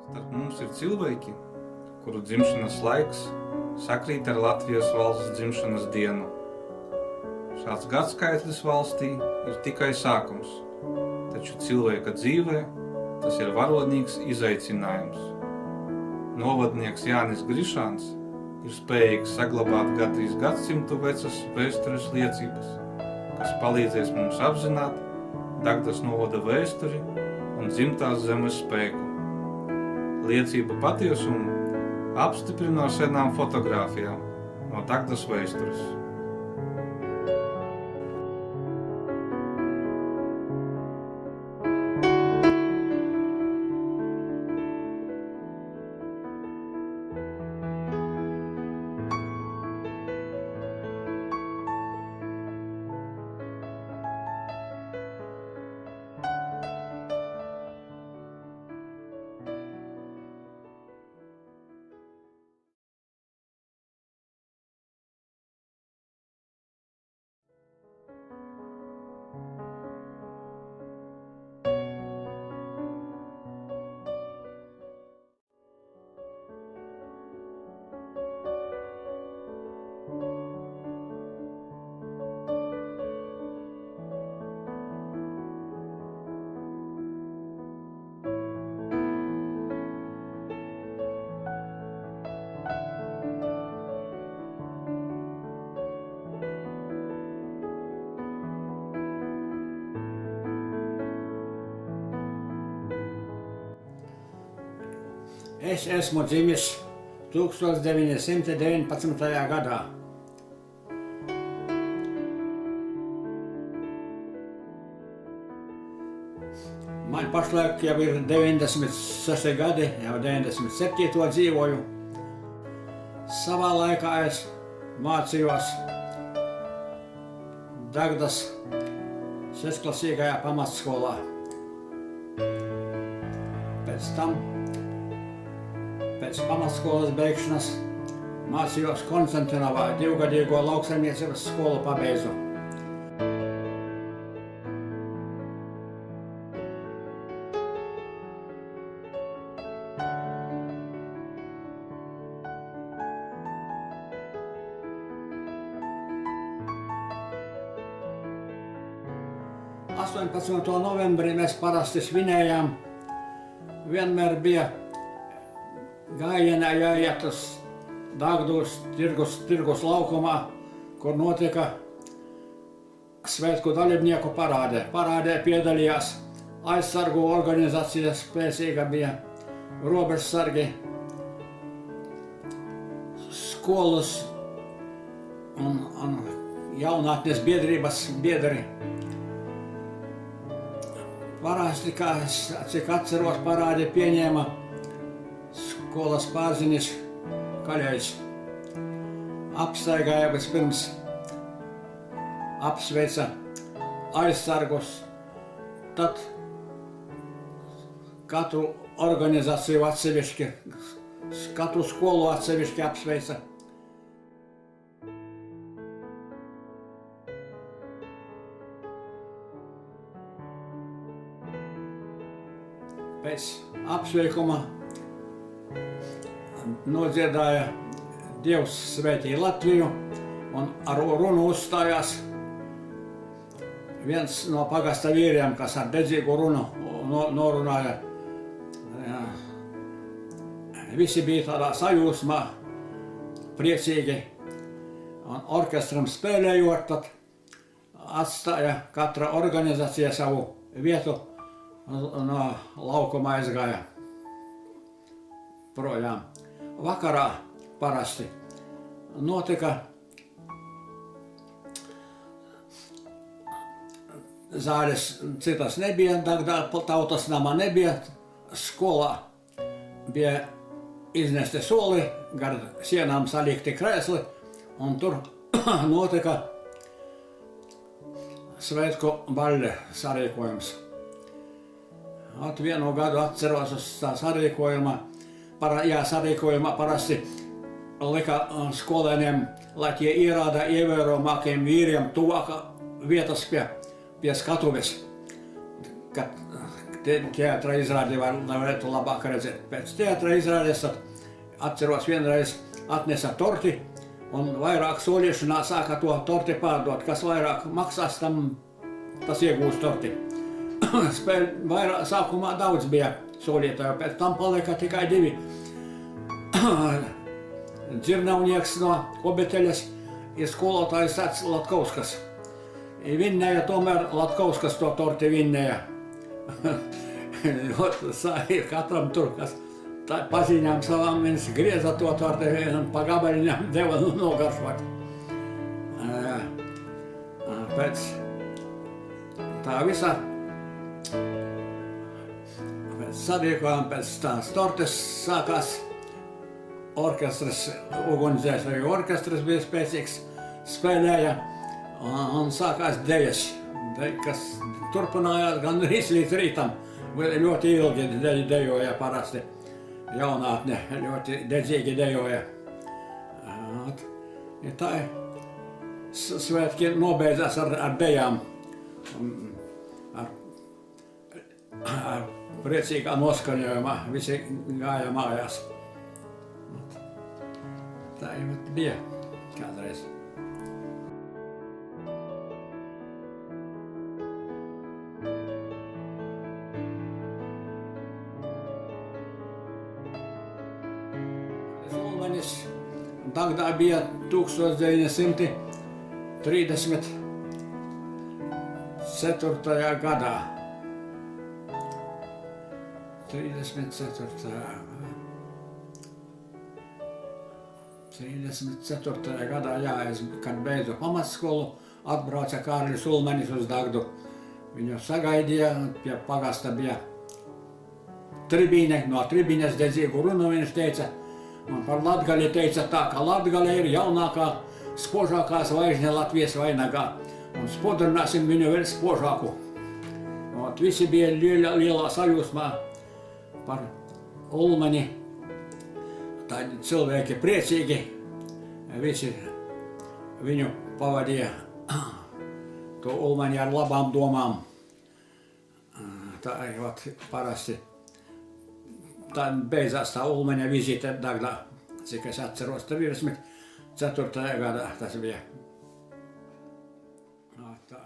Starp mums ir cilvēki, kuru dzimšanas laiks sakrīt ar Latvijas valsts dzimšanas dienu. Šāds gadskaitlis valstī ir tikai sākums, taču cilvēka dzīvē tas ir varonīgs izaicinājums. Novadnieks Jānis Grišāns ir spējīgs saglabāt gandrīz gadsimtu vecas vēstures liecības, kas palīdzēs mums apzināt Dagdas novada vēsturi un dzimtās zemes spēku. Liecība patiesumu apstiprina ar senām fotogrāfijām no Dagdas vēstures. Es esmu dzimis 1919. gadā. Man pašlaik jau ir 96 gadi, jau 97. dzīvoju. Savā laikā es mācījos Dagdas sestklasīgajā pamatskolā. Pēc pamatskolas beigšanas mācījos Konstantinovā, 2-gadīgo lauksaimniecības skolu pabeidzu. Novembrī mēs parasti svinējām. Vienmēr bija gājienā jāiet uz Dagdas tirgus laukumā, kur notika svētku dalībnieku parādē. Parādē piedalījās aizsargu organizācijas, spēcīga bija robežsargi, skolas un jaunatnes biedrības biedri. Parasti, kā es cik atceros, parādi pieņēma skolas pārzinis Kaļais. Apstaigāja vispirms, apsveica aizsargus, tad katru organizāciju atsevišķi, katru skolu atsevišķi apsveica. Pēc apsveikuma nodziedāja Dievs svētī Latviju un ar runu uzstājās viens no pagasta vīriem, kas ar dedzīgu runu norunāja. Visi bija tādā sajūsmā, priecīgi, un orkestram spēlējot, tad atstāja katra organizācija savu vietu no laukuma aizgāja projām. Vakarā parasti notika zāles, citas nebija, Dagdā tautas nama nebija, skolā bija iznesti soli, gar sienām salikti krēsli, un tur notika svētku baļļa sarīkojums. Vienu gadu atceros uz tā sarīkojuma. Sarīkojumā parasti lika skolēniem, lai tie ierāda ievērojamākiem vīriem tuvāk vietas pie skatuves. Kad teatraizrādi var varētu labāk redzēt. Pēc teatraizrādes atceros vienreiz atnesa torti un vairāk solīšanā sāka to torti pārdot, kas vairāk maksās tam, tas iegūs torti. Vairāk, sākumā daudz bija solītāju, pēc tam palika tikai 2. Dzirnavnieks no Obeteļas ir skolotājs tāds Latkauskas. Vinnēja tomēr Latkauskas to torti vinnēja. Katram tur, kas paziņām savām viens grieza to torti, pa gabaliņām deva nogaršot. Pēc tā visa sarīkojām, pēc tās tortes sākās orkestras, organizēja orkestras bija spēcīgs, spēlēja un sākās dejas, kas turpinājās gan līdz rītam. Ļoti ilgi dejoja parasti. Jaunātne ļoti dedzīgi dejoja. Tā svētki nobeidzās ar dejām. Ar priecīgā noskaņojumā visi gāja mājās. Tā jau bija kādreiz. Ulmanis Dagdā bija 1934. gadā. 34. gadā, jā, kad beidzu pamatskolu, atbrauca Kārlis Ulmanis uz Dagdu. Viņu sagaidīja, pie pagasta bija tribīne, no tribīnes dedzīgu runu viņš teica. Un par Latgali teica tā, ka Latgale ir jaunākā, spožākā zvaigzne Latvijas vainagā. Un spodrināsim viņu vēl spožāku. Un visi bija lielā sajūsmā par Ulmani. Tādi cilvēki priecīgi, visi viņu pavadīja to Ulmani ar labām domām. Tā parasti tā beidzās tā Ulmaņa vizīte Dagdā, cik es atceros, 34. gadā tas bija. Tā.